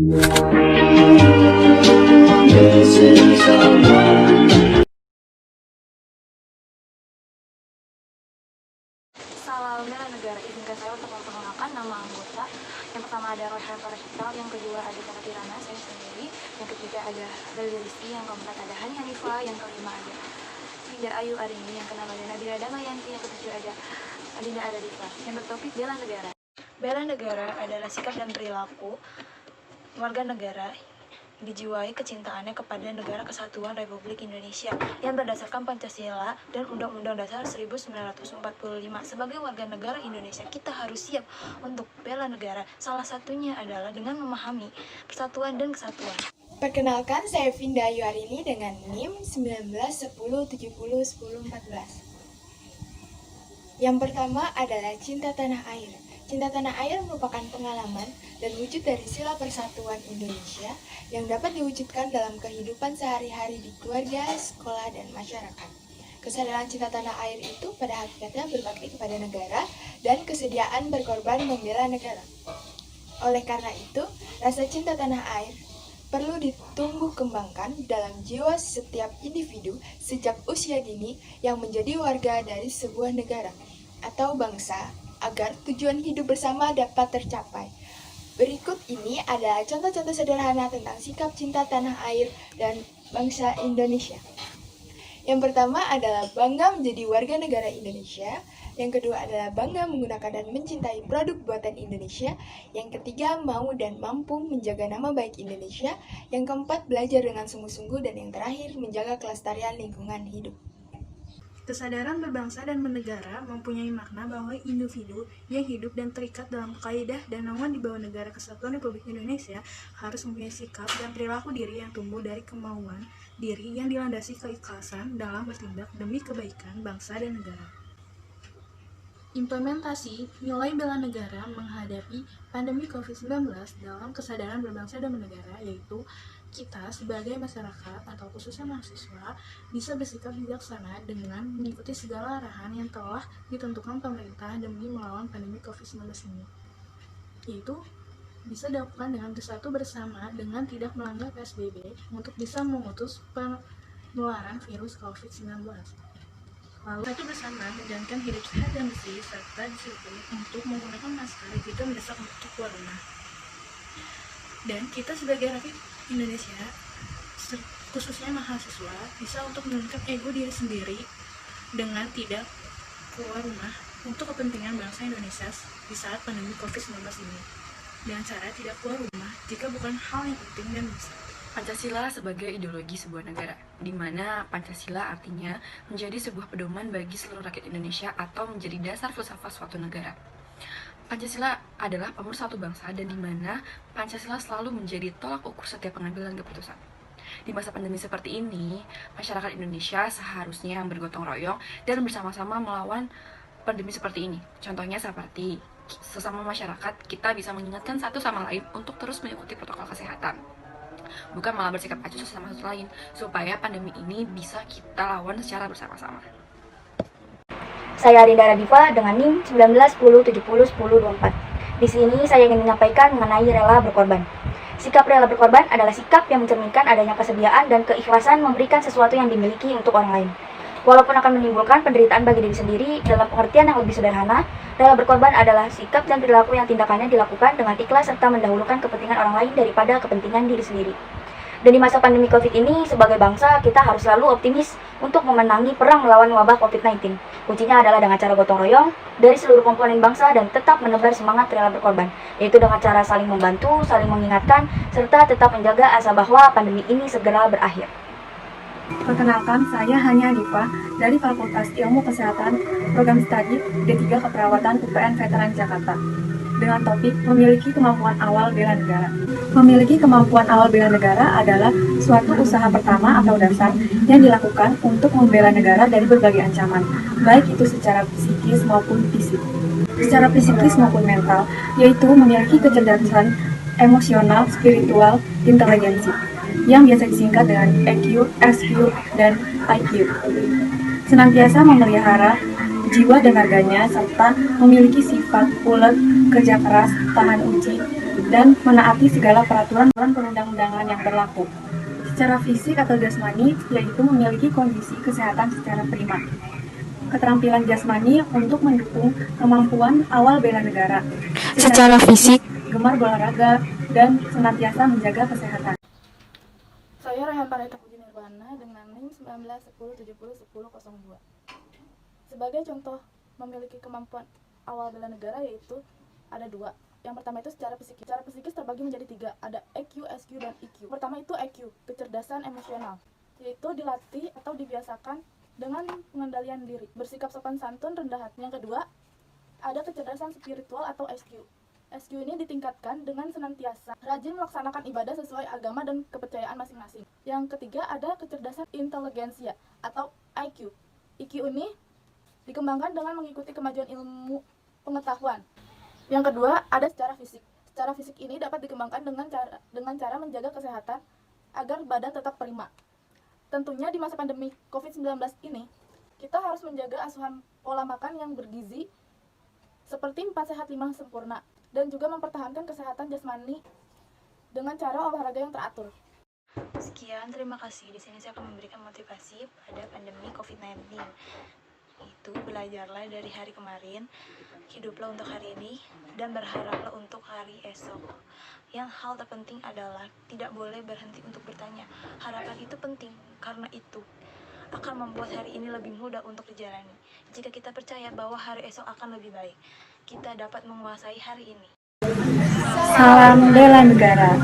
Salam bela negara, izinkan saya untuk memperkenalkan nama anggota. Yang pertama ada Rohan Farashita, yang kedua ada Tata Kirana, saya sendiri. Yang ketiga ada Rizky, yang keempat ada Hani Hanifah, yang kelima ada Dinda Ayu Arini, yang keenam ada Nabila Damayanti, yang ketujuh ada Dinda Aradifa. Yang bertopik bela negara. Bela negara adalah sikap dan perilaku warga negara dijiwai kecintaannya kepada Negara Kesatuan Republik Indonesia yang berdasarkan Pancasila dan Undang-Undang Dasar 1945. Sebagai warga negara Indonesia, kita harus siap untuk bela negara. Salah satunya adalah dengan memahami persatuan dan kesatuan. Perkenalkan, saya Vinda Ayu Arini dengan NIM 1910701014. Yang pertama adalah cinta tanah air. Cinta tanah air merupakan pengalaman dan wujud dari sila persatuan Indonesia yang dapat diwujudkan dalam kehidupan sehari-hari di keluarga, sekolah, dan masyarakat. Kesadaran cinta tanah air itu pada hakikatnya berbakti kepada negara dan kesediaan berkorban membela negara. Oleh karena itu, rasa cinta tanah air perlu ditumbuh kembangkan dalam jiwa setiap individu sejak usia dini yang menjadi warga dari sebuah negara atau bangsa agar tujuan hidup bersama dapat tercapai. Berikut ini adalah contoh-contoh sederhana tentang sikap cinta tanah air dan bangsa Indonesia. Yang pertama adalah bangga menjadi warga negara Indonesia. Yang kedua adalah bangga menggunakan dan mencintai produk buatan Indonesia. Yang ketiga, mau dan mampu menjaga nama baik Indonesia. Yang keempat, belajar dengan sungguh-sungguh. Dan yang terakhir, menjaga kelestarian lingkungan hidup. Kesadaran berbangsa dan bernegara mempunyai makna bahwa individu yang hidup dan terikat dalam kaidah dan naungan di bawah Negara Kesatuan Republik Indonesia harus mempunyai sikap dan perilaku diri yang tumbuh dari kemauan diri yang dilandasi keikhlasan dalam bertindak demi kebaikan bangsa dan negara. Implementasi nilai bela negara menghadapi pandemi COVID-19 dalam kesadaran berbangsa dan bernegara, yaitu kita sebagai masyarakat atau khususnya mahasiswa bisa bersikap bijaksana dengan mengikuti segala arahan yang telah ditentukan pemerintah demi melawan pandemi COVID-19 ini, yaitu bisa dilakukan dengan bersatu bersama dengan tidak melanggar PSBB untuk bisa memutus penularan virus COVID-19. Lalu satu bersama menjalankan hidup sehat dan bersih serta disiplin untuk menggunakan masker jika mendesak untuk keluar rumah. Dan kita sebagai rakyat Indonesia, khususnya mahasiswa, bisa untuk meningkatkan ego diri sendiri dengan tidak keluar rumah untuk kepentingan bangsa Indonesia di saat pandemi COVID-19 ini. Dengan cara tidak keluar rumah jika bukan hal yang penting dan bisa. Pancasila sebagai ideologi sebuah negara, di mana Pancasila artinya menjadi sebuah pedoman bagi seluruh rakyat Indonesia atau menjadi dasar filsafat suatu negara. Pancasila adalah pemersatu bangsa dan di mana Pancasila selalu menjadi tolak ukur setiap pengambilan keputusan. Di masa pandemi seperti ini, masyarakat Indonesia seharusnya bergotong royong dan bersama-sama melawan pandemi seperti ini. Contohnya seperti sesama masyarakat, kita bisa mengingatkan satu sama lain untuk terus mengikuti protokol kesehatan. Bukan malah bersikap acuh sesama satu lain, supaya pandemi ini bisa kita lawan secara bersama-sama. Saya Dinda Aradifa dengan NIM 1910701024. Di sini saya ingin menyampaikan mengenai rela berkorban. Sikap rela berkorban adalah sikap yang mencerminkan adanya kesediaan dan keikhlasan memberikan sesuatu yang dimiliki untuk orang lain. Walaupun akan menimbulkan penderitaan bagi diri sendiri, dalam pengertian yang lebih sederhana, rela berkorban adalah sikap dan perilaku yang tindakannya dilakukan dengan ikhlas serta mendahulukan kepentingan orang lain daripada kepentingan diri sendiri. Dan di masa pandemi COVID ini, sebagai bangsa, kita harus selalu optimis untuk memenangi perang melawan wabah COVID-19. Kuncinya adalah dengan cara gotong royong dari seluruh komponen bangsa dan tetap menebar semangat rela berkorban, yaitu dengan cara saling membantu, saling mengingatkan, serta tetap menjaga asa bahwa pandemi ini segera berakhir. Perkenalkan, saya Hani Hanifah dari Fakultas Ilmu Kesehatan Program Studi D3 Keperawatan UPN Veteran Jakarta dengan topik memiliki kemampuan awal bela negara. Memiliki kemampuan awal bela negara adalah suatu usaha pertama atau dasar yang dilakukan untuk membela negara dari berbagai ancaman, baik itu secara psikis maupun fisik. Secara psikis maupun mental, yaitu memiliki kecerdasan emosional, spiritual, inteligensi, yang biasa disingkat dengan EQ, SQ, dan IQ. Senantiasa memelihara jiwa dan raganya serta memiliki sifat ulet, kerja keras, tahan uji, dan menaati segala peraturan perundang-undangan yang berlaku. Secara fisik atau jasmani, yaitu memiliki kondisi kesehatan secara prima. Keterampilan jasmani untuk mendukung kemampuan awal bela negara. Secara fisik, gemar berolahraga, dan senantiasa menjaga kesehatan. Saya Rehan Pareta Puji Nirwana dengan NIM 1910701002. Sebagai contoh memiliki kemampuan awal bela negara yaitu ada dua. Yang pertama itu secara psikis. Secara psikis terbagi menjadi tiga. Ada EQ, SQ, dan EQ. Pertama itu EQ, kecerdasan emosional, yaitu dilatih atau dibiasakan dengan pengendalian diri, bersikap sopan santun, rendah hati. Yang kedua, ada kecerdasan spiritual atau SQ. SQ ini ditingkatkan dengan senantiasa rajin melaksanakan ibadah sesuai agama dan kepercayaan masing-masing. Yang ketiga, ada kecerdasan inteligensia atau IQ. IQ ini dikembangkan dengan mengikuti kemajuan ilmu pengetahuan. Yang kedua, ada secara fisik. Secara fisik ini dapat dikembangkan dengan cara menjaga kesehatan agar badan tetap prima. Tentunya di masa pandemi COVID-19 ini, kita harus menjaga asuhan pola makan yang bergizi seperti 4 sehat 5 sempurna dan juga mempertahankan kesehatan jasmani dengan cara olahraga yang teratur. Sekian, terima kasih. Di sini saya akan memberikan motivasi pada pandemi COVID-19. Itu belajarlah dari hari kemarin, hiduplah untuk hari ini, dan berharaplah untuk hari esok. Yang hal terpenting adalah tidak boleh berhenti untuk bertanya. Harapan itu penting, karena itu akan membuat hari ini lebih mudah untuk dijalani. Jika kita percaya bahwa hari esok akan lebih baik, kita dapat menguasai hari ini. Salam bela negara.